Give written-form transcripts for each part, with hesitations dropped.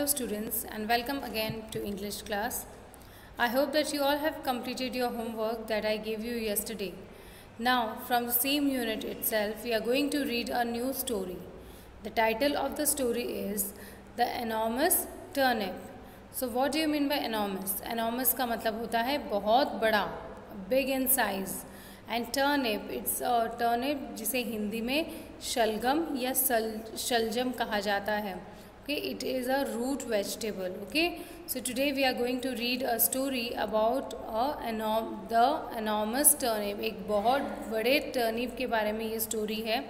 students, and welcome again to English class. I hope that you all have completed your homework that I gave you yesterday. Now, from the same unit itself, we are going to read a new story. The title of the story is The Enormous Turnip. So what do you mean by enormous? Enormous का मतलब होता है बहुत बड़ा, big in size. And turnip, it's turnip जिसे हिंदी में शलगम या शलजम कहा जाता है. Okay, it is a root vegetable. Okay, so today we are going to read a story about the enormous turnip. एक बहुत बड़े टर्निप के बारे में ये स्टोरी है.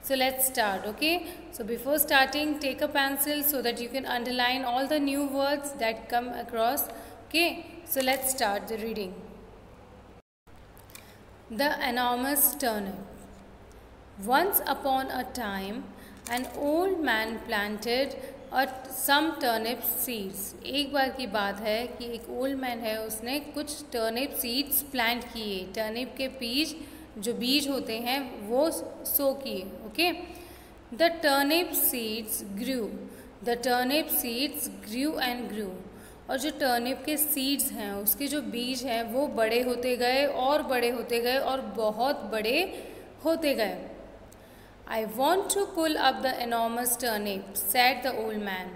So let's start. Okay, so before starting take a pencil so that you can underline all the new words that come across. Okay, so let's start the reading. The enormous turnip. Once upon a time, an old man planted some turnip seeds. एक बार की बात है कि एक old man है, उसने कुछ turnip seeds plant किए. टर्निप के बीज होते हैं वो सो किए. Okay, the turnip seeds grew. The turnip seeds grew and grew. और जो टर्निप के सीड्स हैं, उसके जो बीज हैं वो बड़े होते गए और बड़े होते गए और बहुत बड़े होते गए. I want to pull up the enormous turnip said the old man.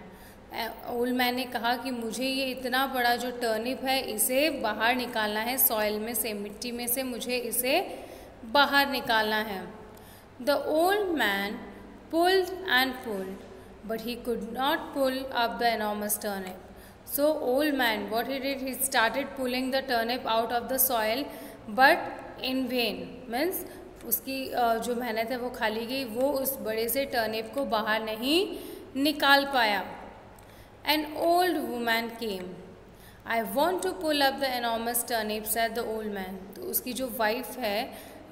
Old man ने कहा कि मुझे ये इतना बड़ा जो टर्निप है इसे बाहर निकालना है. सॉइल में से, मिट्टी में से मुझे इसे बाहर निकालना है. The old man pulled and pulled but he could not pull up the enormous turnip. So old man, what he did, he started pulling the turnip out of the soil, but in vain. Means उसकी जो मेहनत है वो खाली गई. वो उस बड़े से टर्निप को बाहर नहीं निकाल पाया. An old woman came. I want to pull up the enormous turnip, said the old man. तो उसकी जो वाइफ है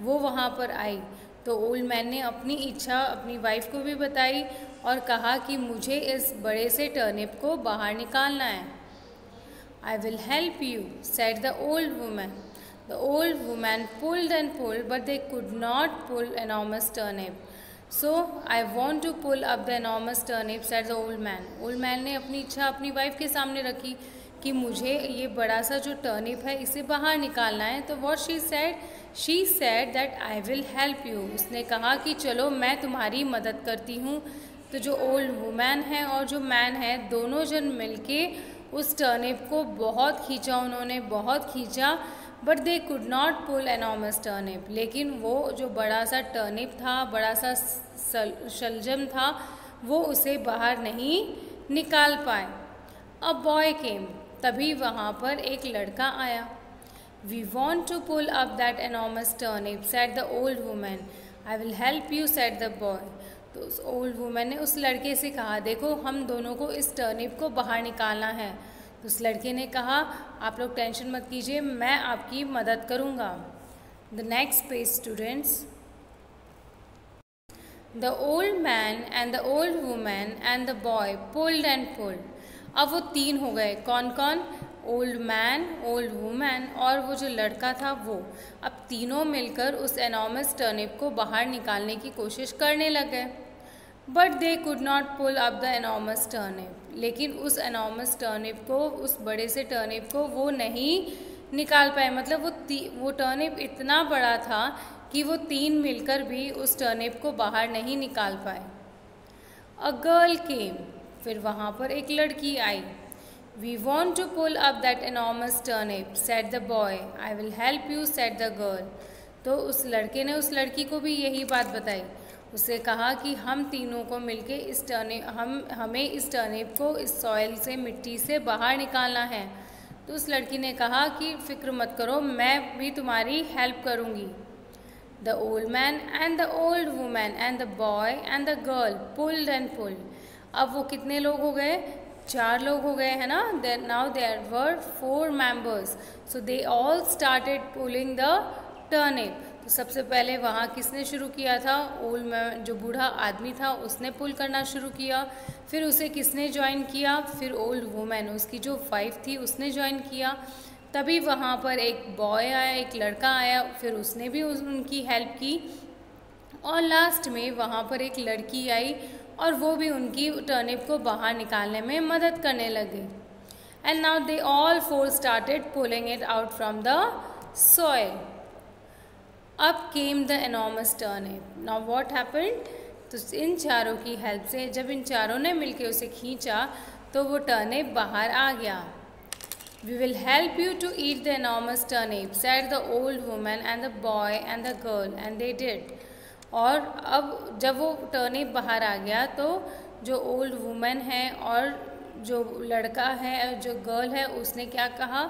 वो वहाँ पर आई. तो ओल्ड मैन ने अपनी इच्छा अपनी वाइफ को भी बताई और कहा कि मुझे इस बड़े से टर्निप को बाहर निकालना है. I will help you, said the old woman. The old woman pulled and pulled but they could not pull enormous turnip. So I want to pull up the enormous turnip, said the old man. Old man ने अपनी इच्छा अपनी wife के सामने रखी कि मुझे ये बड़ा सा जो टर्निप है इसे बाहर निकालना है. तो what she said that I will help you. उसने कहा कि चलो मैं तुम्हारी मदद करती हूँ. तो जो ओल्ड वुमैन है और जो मैन है दोनों जन मिलके उस टर्निप को बहुत खींचा. उन्होंने बहुत खींचा but they could not pull enormous turnip. लेकिन वो जो बड़ा सा टर्निप था, बड़ा सा शलजम था, वो उसे बाहर नहीं निकाल पाए. A boy came. तभी वहाँ पर एक लड़का आया. We want to pull up that enormous turnip, said the old woman. I will help you, said the boy. तो उस ओल्ड वुमन ने उस लड़के से कहा, देखो हम दोनों को इस टर्निप को बाहर निकालना है. तो उस लड़के ने कहा, आप लोग टेंशन मत कीजिए, मैं आपकी मदद करूँगा. The next page students. The old man and the old woman and the boy pulled and pulled. अब वो तीन हो गए. कौन कौन? ओल्ड मैन, ओल्ड वुमन और वो जो लड़का था वो. अब तीनों मिलकर उस एनॉर्मस टर्निप को बाहर निकालने की कोशिश करने लगे. But they could not pull up the enormous turnip. लेकिन उस एनॉर्मस टर्निप को, उस बड़े से टर्निप को वो नहीं निकाल पाए. मतलब वो टर्निप इतना बड़ा था कि वो तीन मिलकर भी उस टर्निप को बाहर नहीं निकाल पाए. A girl came. फिर वहाँ पर एक लड़की आई. We want to pull up that enormous turnip, said the boy. I will help you, said the girl. तो उस लड़के ने उस लड़की को भी यही बात बताई. उससे कहा कि हम तीनों को मिलके हमें इस टर्निप को इस सॉइल से, मिट्टी से बाहर निकालना है. तो उस लड़की ने कहा कि फिक्र मत करो, मैं भी तुम्हारी हेल्प करूँगी. The old man and the old woman and the boy and the girl pulled and pulled. अब वो कितने लोग हो गए? 4 लोग हो गए, है ना. Now there were 4 members. So they all started pulling the turnip. तो सबसे पहले वहाँ किसने शुरू किया था? ओल्ड मैन, जो बूढ़ा आदमी था, उसने पुल करना शुरू किया. फिर उसे किसने ज्वाइन किया? फिर ओल्ड वुमन, उसकी जो वाइफ थी, उसने ज्वाइन किया. तभी वहाँ पर एक बॉय आया, एक लड़का आया, फिर उसने भी उनकी हेल्प की. और लास्ट में वहाँ पर एक लड़की आई. और वो भी उनकी टर्निप को बाहर निकालने में मदद करने लगे। And now they all four started pulling it out from the soil. अब came the enormous turnip. Now what happened, तो इन चारों की हेल्प से जब इन चारों ने मिलकर उसे खींचा तो वो टर्निप बाहर आ गया। We will help you to eat the enormous turnip, said the old woman and the boy and the girl, and they did. और अब जब वो टर्निप बाहर आ गया तो जो ओल्ड वुमेन है और जो लड़का है, जो गर्ल है, उसने क्या कहा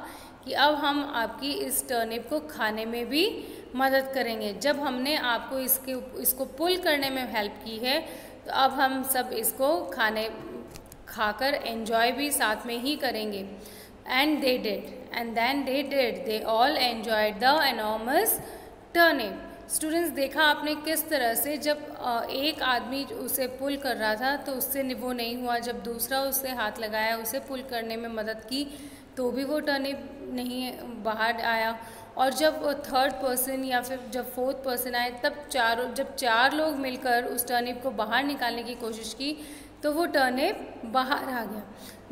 कि अब हम आपकी इस टर्निप को खाने में भी मदद करेंगे। जब हमने आपको इसको पुल करने में हेल्प की है तो अब हम सब इसको खाकर एंजॉय भी साथ में ही करेंगे। And they did, and then they did. They all enjoyed the enormous turnip. Students, देखा आपने किस तरह से जब एक आदमी उसे पुल कर रहा था तो उससे वो नहीं हुआ, जब दूसरा उससे हाथ लगाया, उसे पुल करने में मदद की तो भी वो टर्निप नहीं बाहर आया। और जब थर्ड पर्सन या फिर जब फोर्थ पर्सन आए तब जब चार लोग मिलकर उस टर्निप को बाहर निकालने की कोशिश की तो वो टर्निप बाहर आ गया।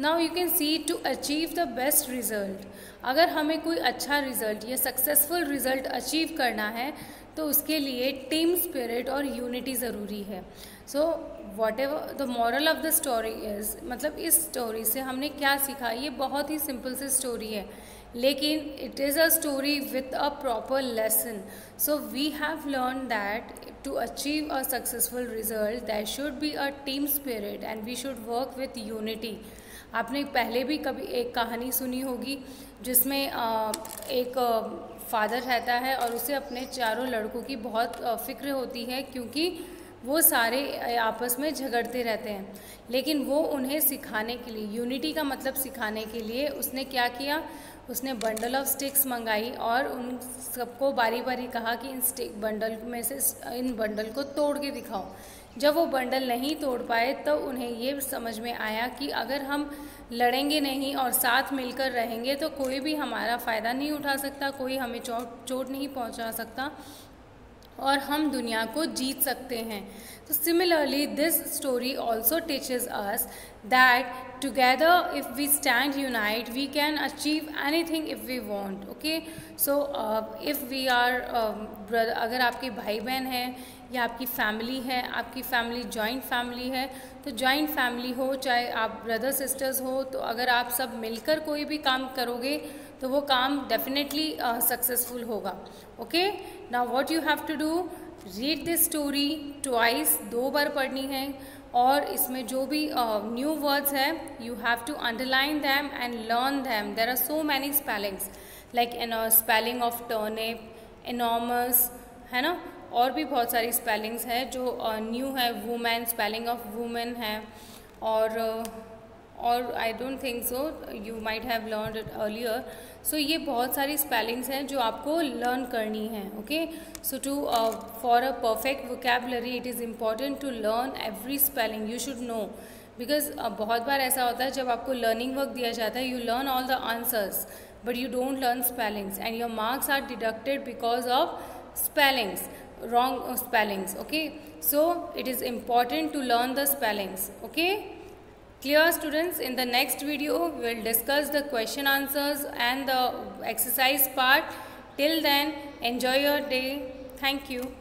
Now you can see to achieve the best result, अगर हमें कोई अच्छा रिज़ल्ट या सक्सेसफुल रिज़ल्ट अचीव करना है तो उसके लिए टीम स्पिरिट और यूनिटी ज़रूरी है। So what ever the moral of the story is, मतलब इस स्टोरी से हमने क्या सीखा, ये बहुत ही सिंपल सी स्टोरी है लेकिन it is a story with a proper lesson. So we have learn that to achieve a successful result there should be a team spirit and we should work with unity। आपने पहले भी कभी एक कहानी सुनी होगी जिसमें एक फादर रहता है और उसे अपने चारों लड़कों की बहुत फिक्र होती है क्योंकि वो सारे आपस में झगड़ते रहते हैं, लेकिन वो उन्हें सिखाने के लिए, यूनिटी का मतलब सिखाने के लिए उसने क्या किया, उसने बंडल ऑफ स्टिक्स मंगाई और उन सबको बारी बारी कहा कि इन बंडल को तोड़ के दिखाओ। जब वो बंडल नहीं तोड़ पाए तो उन्हें ये समझ में आया कि अगर हम लड़ेंगे नहीं और साथ मिलकर रहेंगे तो कोई भी हमारा फ़ायदा नहीं उठा सकता, कोई हमें चोट नहीं पहुंचा सकता और हम दुनिया को जीत सकते हैं। तो similarly this story also teaches us that together if we stand unite we can achieve anything if we want. Okay, so if we are अगर आपके भाई बहन हैं या आपकी फैमिली है, आपकी फैमिली जॉइंट फैमिली है, तो जॉइंट फैमिली हो चाहे आप ब्रदर सिस्टर्स हो, तो अगर आप सब मिलकर कोई भी काम करोगे तो वो काम डेफिनेटली सक्सेसफुल होगा। Okay, now what you have to do, read this story twice, 2 बार पढ़नी है और इसमें जो भी न्यू वर्ड्स है you have to underline them and learn them. There are so many spellings like spelling of turnip, enormous, है ना, और भी बहुत सारी स्पेलिंग्स है जो न्यू है। वुमेन, स्पेलिंग ऑफ वुमेन है और I don't think so you might have learned it earlier. So ये बहुत सारी स्पेलिंग्स हैं जो आपको लर्न करनी है। Okay, so for a perfect vocabulary it is important to learn every spelling, you should know, because बहुत बार ऐसा होता है जब आपको लर्निंग वर्क दिया जाता है, you learn all the answers but you don't learn spellings and your marks are deducted because of spellings, wrong spellings. Okay, so it is important to learn the spellings. Okay, clear students? In the next video we will discuss the question answers and the exercise part. Till then, enjoy your day. Thank you.